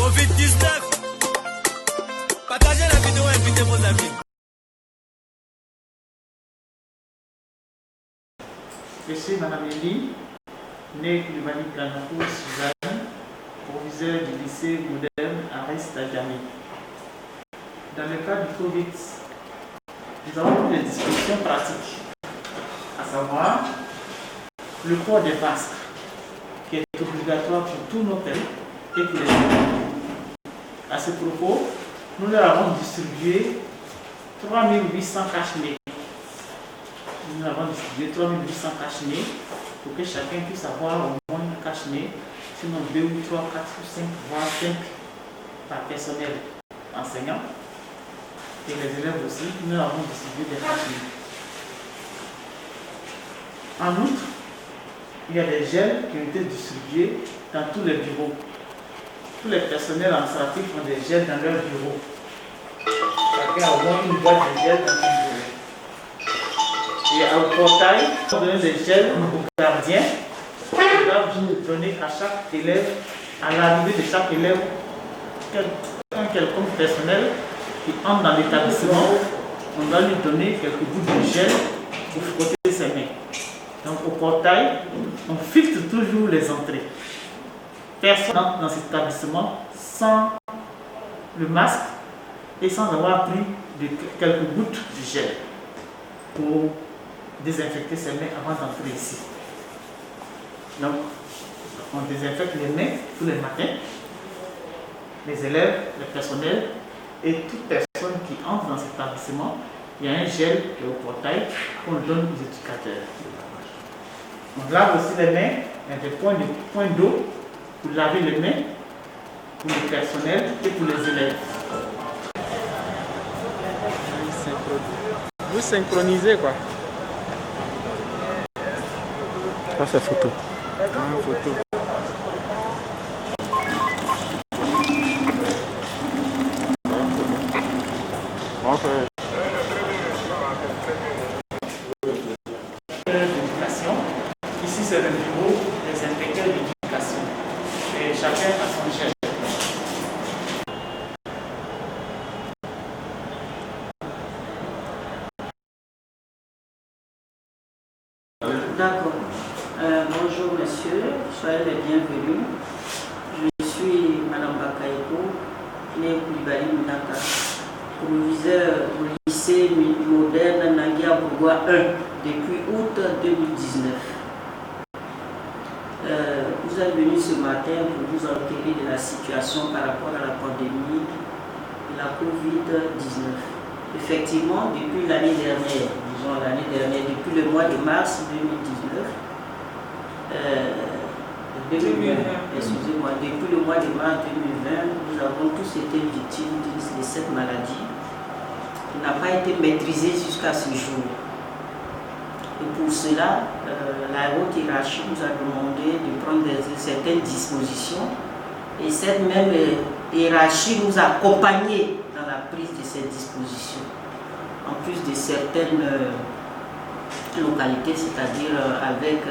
Covid-19. Partagez la vidéo et invitez vos amis. Je suis Mme Elie, née Koulibaly Planakou Suzanne, proviseur du lycée moderne Arist Adjami. Dans le cas du Covid, nous avons pris des dispositions pratiques, à savoir le port des masques, qui est obligatoire pour tous nos pays et pour les étudiants. À ce propos, nous leur avons distribué 3800 cache-nez. Nous avons distribué 3800 cache-nez pour que chacun puisse avoir au moins un cache-nez, sinon 2 ou 3, 4 ou 5, voire 5 par personnel enseignant. Et les élèves aussi, nous leur avons distribué des cache-nez. En outre, il y a des gels qui ont été distribués dans tous les bureaux. Tous les personnels administratifs ont des gels dans leur bureau. Chacun a au moins une boîte de gel dans son bureau. Et au portail, on donne des gels aux gardiens qui doivent donner à chaque élève, à l'arrivée de chaque élève, un quelconque personnel qui entre dans l'établissement, on doit lui donner quelques gouttes de gel pour frotter ses mains. Donc au portail, on filtre toujours les entrées. Personne n'entre dans cet établissement sans le masque et sans avoir pris quelques gouttes de gel pour désinfecter ses mains avant d'entrer ici. Donc, on désinfecte les mains tous les matins, les élèves, le personnel et toute personne qui entre dans cet établissement. Il y a un gel qui est au portail qu'on donne aux éducateurs. On lave aussi les mains, il y a des points d'eau pour laver les mains, pour le personnel et pour les élèves. Vous synchronisez quoi? Ça c'est photo. Photo. D'éducation. Ici c'est le bureau des inspecteurs d'éducation. Et chacun a son gel. D'accord. Bonjour monsieur, soyez les bienvenus. Je suis Madame Bakaïko, née Koulibaly Mounaka, proviseur au lycée moderne Nangia Bourgois 1 depuis août 2019. Vous êtes venu ce matin pour vous enquérir de la situation par rapport à la pandémie de la Covid-19. Effectivement, depuis l'année dernière, depuis le mois de mars 2019, excusez-moi, depuis le mois de mars 2020, nous avons tous été victimes de cette maladie qui n'a pas été maîtrisée jusqu'à ce jour. Et pour cela, la haute hiérarchie nous a demandé de prendre certaines dispositions et cette même hiérarchie nous a accompagnés dans la prise de ces dispositions. En plus de certaines localités, c'est-à-dire avec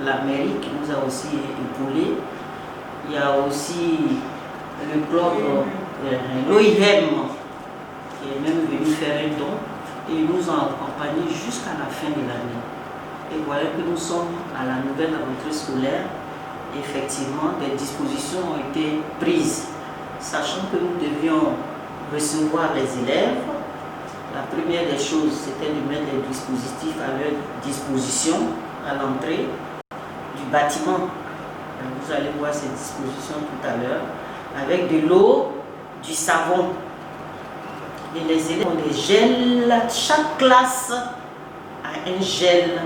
la mairie qui nous a aussi épaulés, il y a aussi le club, l'OIM, qui est même venu faire un don et ils nous ont accompagnés jusqu'à la fin de l'année. Et voilà que nous sommes à la nouvelle rentrée scolaire. Effectivement, des dispositions ont été prises, sachant que nous devions recevoir les élèves. La première des choses, c'était de mettre des dispositifs à leur disposition à l'entrée du bâtiment. Vous allez voir ces dispositions tout à l'heure, avec de l'eau, du savon. Et les élèves ont des gels. Chaque classe a un gel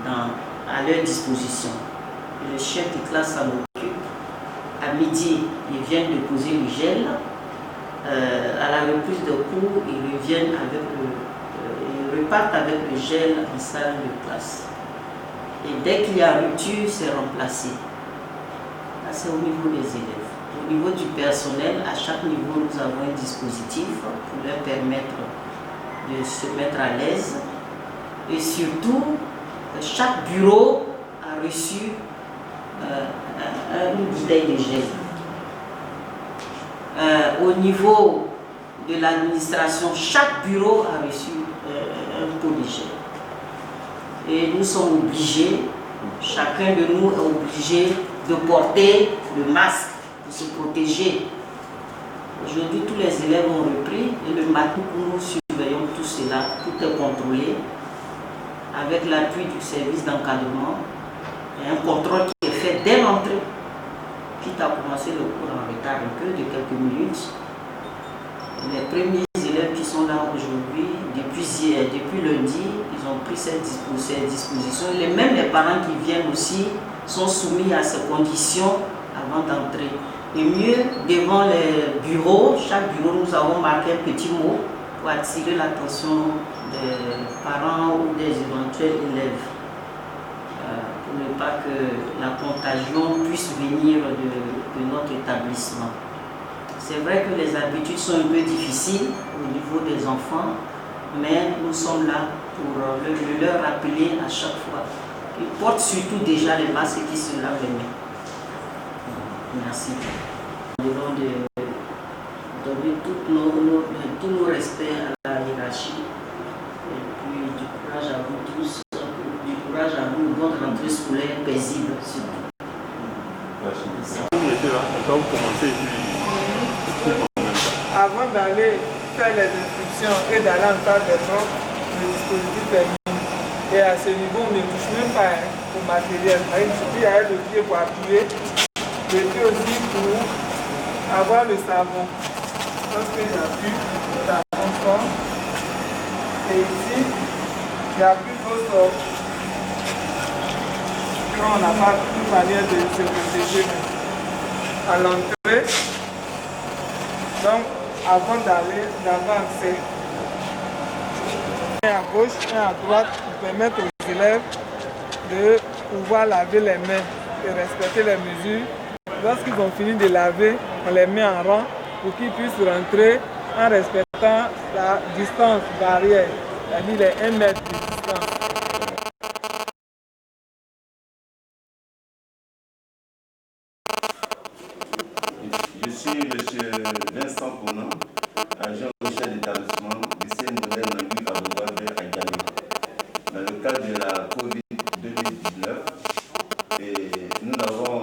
à leur disposition. Et le chef de classe s'en occupe. À midi, ils viennent déposer le gel. À la reprise de cours, ils reviennent ils repartent avec le gel en salle de classe. Et dès qu'il y a rupture, c'est remplacé. Là, c'est au niveau des élèves. Au niveau du personnel, à chaque niveau, nous avons un dispositif pour leur permettre de se mettre à l'aise. Et surtout, chaque bureau a reçu une bouteille de gel. Au niveau de l'administration, chaque bureau a reçu un pot de gel. Et nous sommes obligés, chacun de nous est obligé de porter le masque pour se protéger. Aujourd'hui, tous les élèves ont repris et le matin, nous surveillons tout cela, tout est contrôlé avec l'appui du service d'encadrement et un contrôle qui est fait dès l'entrée, quitte à commencer le cours en retard un peu de quelques minutes. Les premiers élèves qui sont là aujourd'hui, depuis lundi, ils ont pris ces dispositions. Même les parents qui viennent aussi sont soumis à ces conditions avant d'entrer. Et mieux, devant les bureaux, chaque bureau, nous avons marqué un petit mot pour attirer l'attention des parents ou des éventuels élèves, pour ne pas que la contagion puisse venir de notre établissement. C'est vrai que les habitudes sont un peu difficiles au niveau des enfants, mais nous sommes là pour leur rappeler à chaque fois. Ils portent surtout déjà les masques et qui se lavent les mains. Merci. Nous devons donner tous nos respects à la hiérarchie. Et puis du courage à vous tous, du courage à vous, bonne rentrée scolaire paisible. Merci. Avant d'aller faire les inscriptions et d'aller en salle des profs, le dispositif est mis. Et à ce niveau, on ne touche même pas au matériel. Il y a le pied pour appuyer, le pied aussi pour avoir le savon. Lorsque j'appuie, ça transforme. Et ici, j'appuie d'autres. Quand on n'a pas une manière de se protéger à l'entrée, donc avant d'avancer, un à gauche et à droite pour permettre aux élèves de pouvoir laver les mains et respecter les mesures. Lorsqu'ils ont fini de laver, on les met en rang pour qu'ils puissent rentrer en respectant la distance barrière, c'est-à-dire les 1 mètre de distance. Je suis M. Vincent Conan, agent au chef d'établissement lycée Noël Nangui Kaboua de Aïdali. Dans le cadre de la Covid-2019, nous avons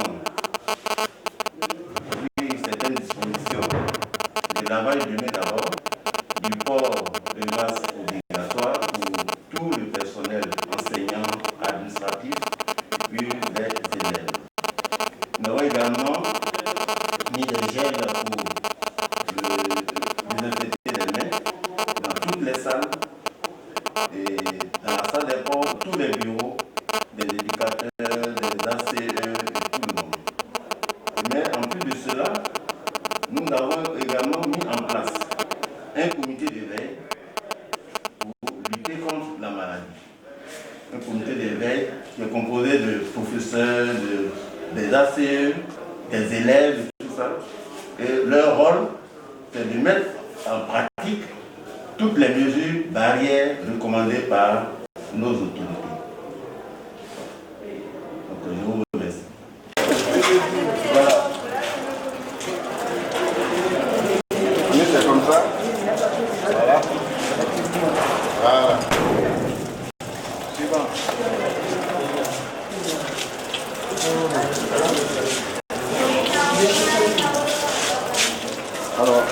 pris certaines dispositions. Le lavage de mains d'abord, du port de masque obligatoire pour tout le personnel enseignant, administratif, puis les élèves. Nous avons également mis des gels pour désinfecter les mains dans toutes les salles et dans la salle des ports, tous les bureaux, des éducateurs, des ACE et tout le monde. Mais en plus de cela, nous avons également mis en place un comité de veille pour lutter contre la maladie. Un comité de veille qui est composé de professeurs, des ACE, des élèves, tout ça. Et leur rôle, c'est de mettre en pratique toutes les mesures barrières recommandées par nos autorités. Donc, je vous remercie. Voilà. C'est comme ça. Voilà. Voilà. Suivant. Alors,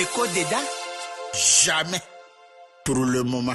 Péco dedans? Jamais. Pour le moment.